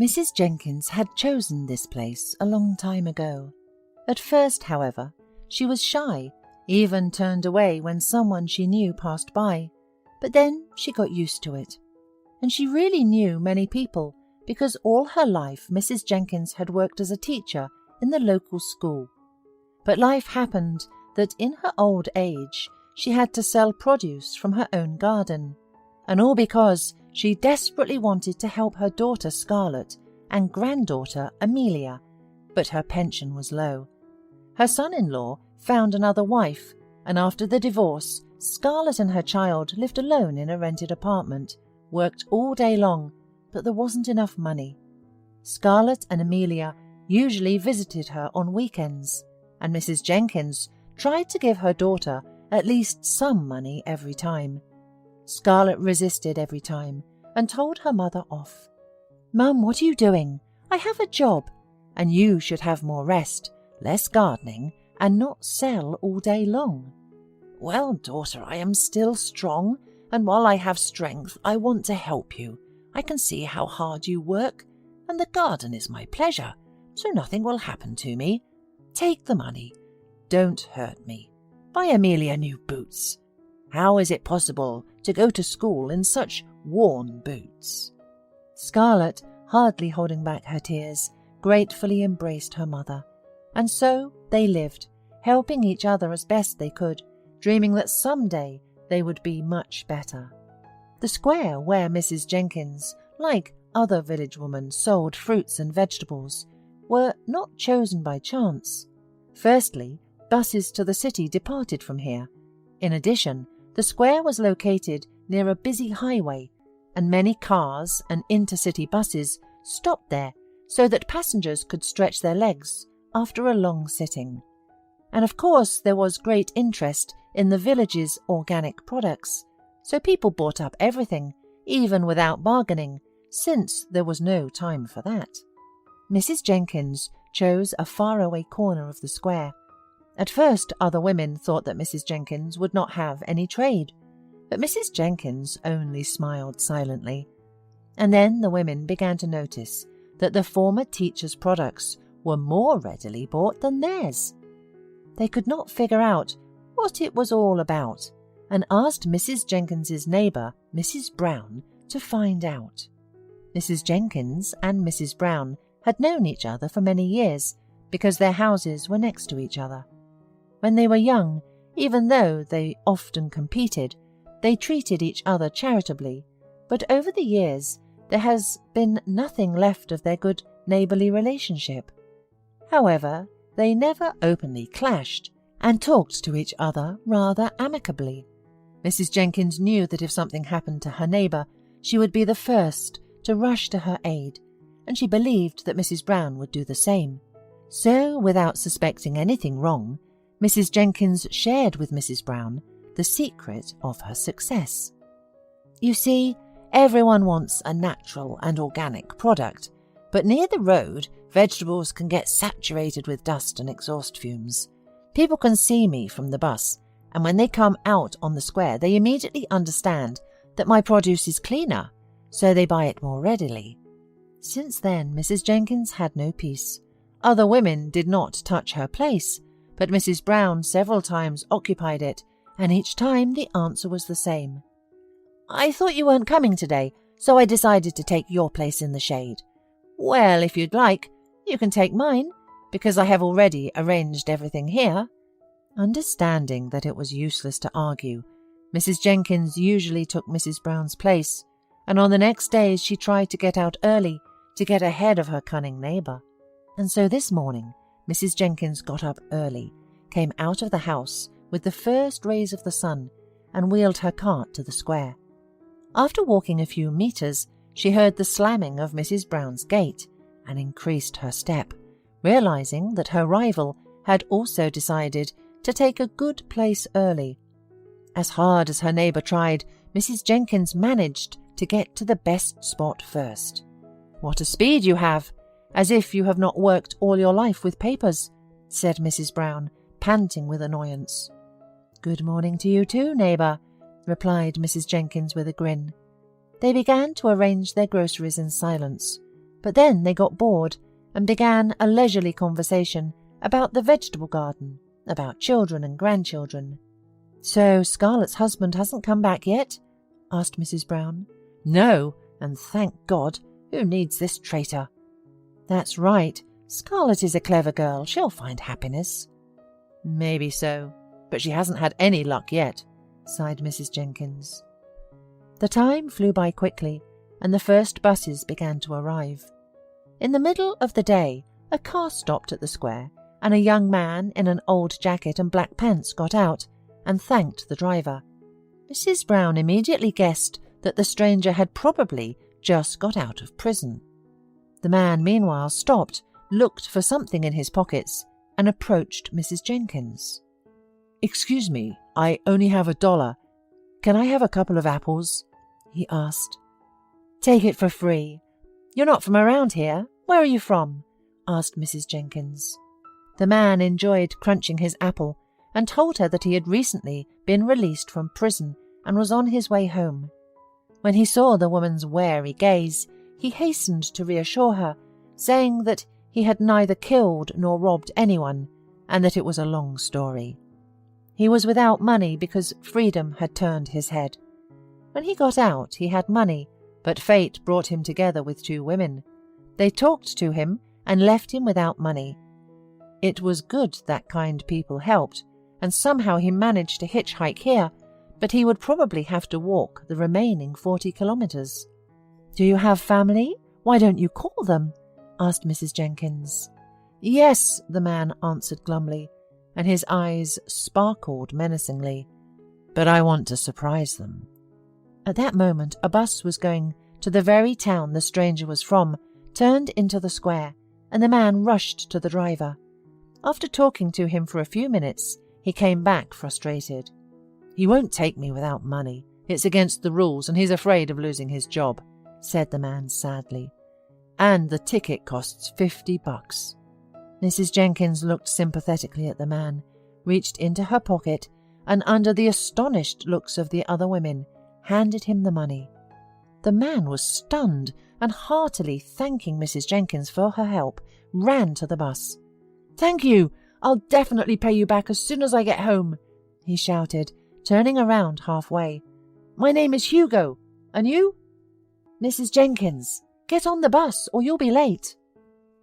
Mrs. Jenkins had chosen this place a long time ago. At first, however, she was shy, even turned away when someone she knew passed by, but then she got used to it. And she really knew many people because all her life Mrs. Jenkins had worked as a teacher in the local school. But life happened that in her old age she had to sell produce from her own garden, and all because she desperately wanted to help her daughter Scarlett and granddaughter Emilia, but her pension was low. Her son-in-law found another wife, and after the divorce, Scarlett and her child lived alone in a rented apartment, worked all day long, but there wasn't enough money. Scarlett and Emilia usually visited her on weekends, and Mrs. Jenkins tried to give her daughter at least some money every time. Scarlett resisted every time and told her mother off. "Mum, what are you doing? I have a job, and you should have more rest, less gardening, and not sell all day long." "Well, daughter, I am still strong, and while I have strength, I want to help you. I can see how hard you work, and the garden is my pleasure, so nothing will happen to me. Take the money. Don't hurt me. Buy Emilia new boots. How is it possible to go to school in such worn boots?" Scarlett, hardly holding back her tears, gratefully embraced her mother, and so they lived, helping each other as best they could, dreaming that someday they would be much better. The square where Mrs. Jenkins, like other village women, sold fruits and vegetables, were not chosen by chance. Firstly, buses to the city departed from here. In addition, the square was located near a busy highway, and many cars and intercity buses stopped there so that passengers could stretch their legs after a long sitting. And of course there was great interest in the village's organic products, so people bought up everything, even without bargaining, since there was no time for that. Mrs. Jenkins chose a faraway corner of the square. At first other women thought that Mrs. Jenkins would not have any trade, but Mrs. Jenkins only smiled silently. And then the women began to notice that the former teacher's products were more readily bought than theirs. They could not figure out what it was all about, and asked Mrs. Jenkins's neighbour, Mrs. Brown, to find out. Mrs. Jenkins and Mrs. Brown had known each other for many years because their houses were next to each other. When they were young, even though they often competed, they treated each other charitably, but over the years there has been nothing left of their good neighbourly relationship. However, they never openly clashed and talked to each other rather amicably. Mrs. Jenkins knew that if something happened to her neighbour, she would be the first to rush to her aid, and she believed that Mrs. Brown would do the same. So, without suspecting anything wrong, Mrs. Jenkins shared with Mrs. Brown the secret of her success. You see, everyone wants a natural and organic product, but near the road, vegetables can get saturated with dust and exhaust fumes. People can see me from the bus, and when they come out on the square, they immediately understand that my produce is cleaner, so they buy it more readily. Since then, Mrs. Jenkins had no peace. Other women did not touch her place, but Mrs. Brown several times occupied it, and each time the answer was the same. "I thought you weren't coming today, so I decided to take your place in the shade." "Well, if you'd like, you can take mine, because I have already arranged everything here." Understanding that it was useless to argue, Mrs. Jenkins usually took Mrs. Brown's place, and on the next days she tried to get out early to get ahead of her cunning neighbour. And so this morning, Mrs. Jenkins got up early, came out of the house with the first rays of the sun, and wheeled her cart to the square. After walking a few metres, she heard the slamming of Mrs. Brown's gate, and increased her step, realising that her rival had also decided to take a good place early. As hard as her neighbour tried, Mrs. Jenkins managed to get to the best spot first. "What a speed you have! As if you have not worked all your life with papers," said Mrs. Brown, panting with annoyance. "Good morning to you too, neighbour," replied Mrs. Jenkins with a grin. They began to arrange their groceries in silence, But then they got bored and began a leisurely conversation about the vegetable garden, about children and grandchildren. "So Scarlett's husband hasn't come back yet?" asked Mrs. Brown. "No, and thank God. Who needs this traitor?" "That's right. Scarlett is a clever girl. She'll find happiness." "Maybe so, but she hasn't had any luck yet," sighed Mrs. Jenkins. The time flew by quickly, and the first buses began to arrive. In the middle of the day, a car stopped at the square, and a young man in an old jacket and black pants got out and thanked the driver. Mrs. Brown immediately guessed that the stranger had probably just got out of prison. The man meanwhile stopped, looked for something in his pockets, and approached Mrs. Jenkins. "Excuse me, I only have $1. Can I have a couple of apples?" he asked. "Take it for free. You're not from around here. Where are you from?" asked Mrs. Jenkins. The man enjoyed crunching his apple and told her that he had recently been released from prison and was on his way home. When he saw the woman's wary gaze, he hastened to reassure her, saying that he had neither killed nor robbed anyone, and that it was a long story. He was without money because freedom had turned his head. When he got out, he had money, but fate brought him together with 2 women. They talked to him and left him without money. It was good that kind people helped, and somehow he managed to hitchhike here, but he would probably have to walk the remaining 40 kilometers. "Do you have family? Why don't you call them?" asked Mrs. Jenkins. "Yes," the man answered glumly, and his eyes sparkled menacingly. "But I want to surprise them." At that moment, a bus was going to the very town the stranger was from, turned into the square, and the man rushed to the driver. After talking to him for a few minutes, he came back frustrated. "He won't take me without money. It's against the rules, and he's afraid of losing his job," said the man sadly. "And the ticket costs $50. Mrs. Jenkins looked sympathetically at the man, reached into her pocket, and under the astonished looks of the other women, handed him the money. The man was stunned and, heartily thanking Mrs. Jenkins for her help, ran to the bus. "Thank you! I'll definitely pay you back as soon as I get home," he shouted, turning around halfway. "My name is Hugo. And you?" "Mrs. Jenkins. Get on the bus or you'll be late."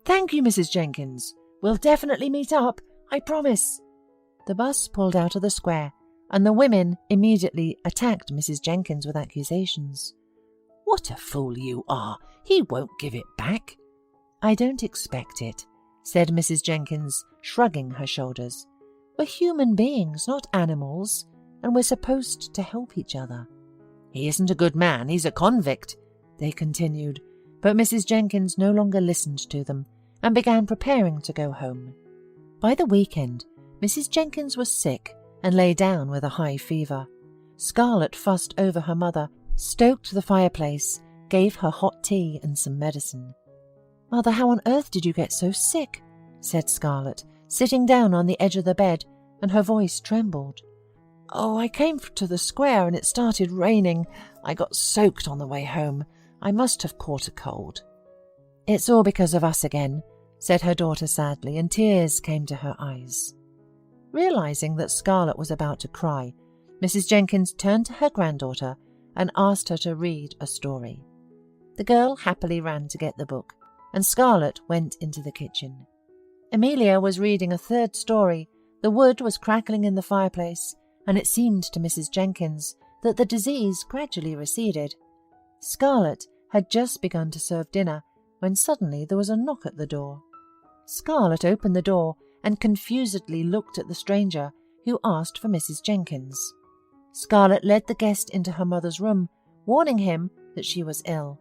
"Thank you, Mrs. Jenkins. We'll definitely meet up. I promise." The bus pulled out of the square, and the women immediately attacked Mrs. Jenkins with accusations. "What a fool you are! He won't give it back." "I don't expect it," said Mrs. Jenkins, shrugging her shoulders. "We're human beings, not animals, and we're supposed to help each other." "He isn't a good man, he's a convict," they continued, but Mrs. Jenkins no longer listened to them and began preparing to go home. By the weekend, Mrs. Jenkins was sick and lay down with a high fever. Scarlett fussed over her mother, stoked the fireplace, gave her hot tea and some medicine. "Mother, how on earth did you get so sick?" said Scarlett, sitting down on the edge of the bed, and her voice trembled. "Oh, I came to the square and it started raining. I got soaked on the way home. I must have caught a cold." "It's all because of us again," said her daughter sadly, and tears came to her eyes. Realizing that Scarlett was about to cry, Mrs. Jenkins turned to her granddaughter and asked her to read a story. The girl happily ran to get the book, and Scarlett went into the kitchen. Emilia was reading a third story. The wood was crackling in the fireplace, and it seemed to Mrs. Jenkins that the disease gradually receded. Scarlett had just begun to serve dinner when suddenly there was a knock at the door. Scarlett opened the door and confusedly looked at the stranger, who asked for Mrs. Jenkins. Scarlett led the guest into her mother's room, warning him that she was ill.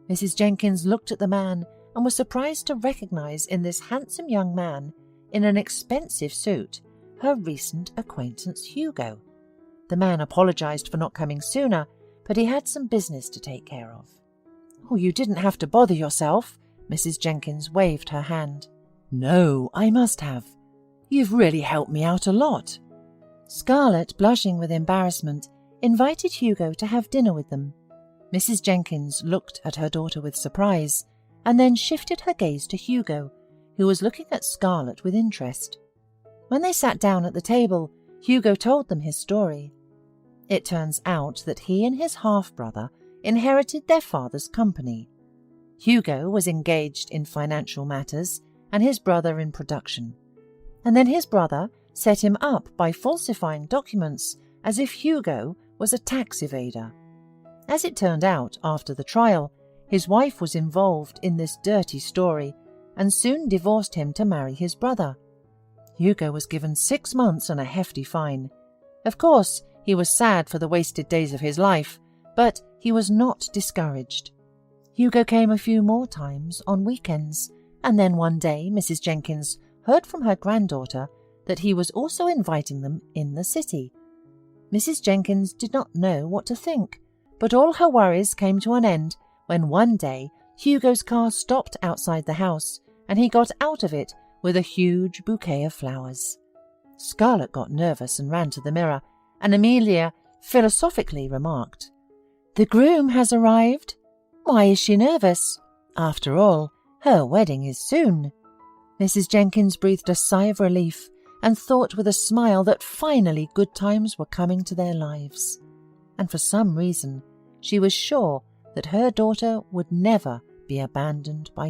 Mrs. Jenkins looked at the man and was surprised to recognize in this handsome young man, in an expensive suit, her recent acquaintance Hugo. The man apologized for not coming sooner, but he had some business to take care of. "Oh, you didn't have to bother yourself," Mrs. Jenkins waved her hand. "No, I must have. You've really helped me out a lot." Scarlett, blushing with embarrassment, invited Hugo to have dinner with them. Mrs. Jenkins looked at her daughter with surprise, and then shifted her gaze to Hugo, who was looking at Scarlett with interest. When they sat down at the table, Hugo told them his story. It turns out that he and his half-brother inherited their father's company. Hugo was engaged in financial matters and his brother in production. And then his brother set him up by falsifying documents as if Hugo was a tax evader. As it turned out after the trial, his wife was involved in this dirty story and soon divorced him to marry his brother. Hugo was given 6 months and a hefty fine. Of course, he was sad for the wasted days of his life, but he was not discouraged. Hugo came a few more times on weekends, and then one day Mrs. Jenkins heard from her granddaughter that he was also inviting them in the city. Mrs. Jenkins did not know what to think, but all her worries came to an end when one day Hugo's car stopped outside the house and he got out of it with a huge bouquet of flowers. Scarlett got nervous and ran to the mirror, and Emilia philosophically remarked, "The groom has arrived. Why is she nervous? After all, her wedding is soon." Mrs. Jenkins breathed a sigh of relief and thought with a smile that finally good times were coming to their lives. And for some reason, she was sure that her daughter would never be abandoned by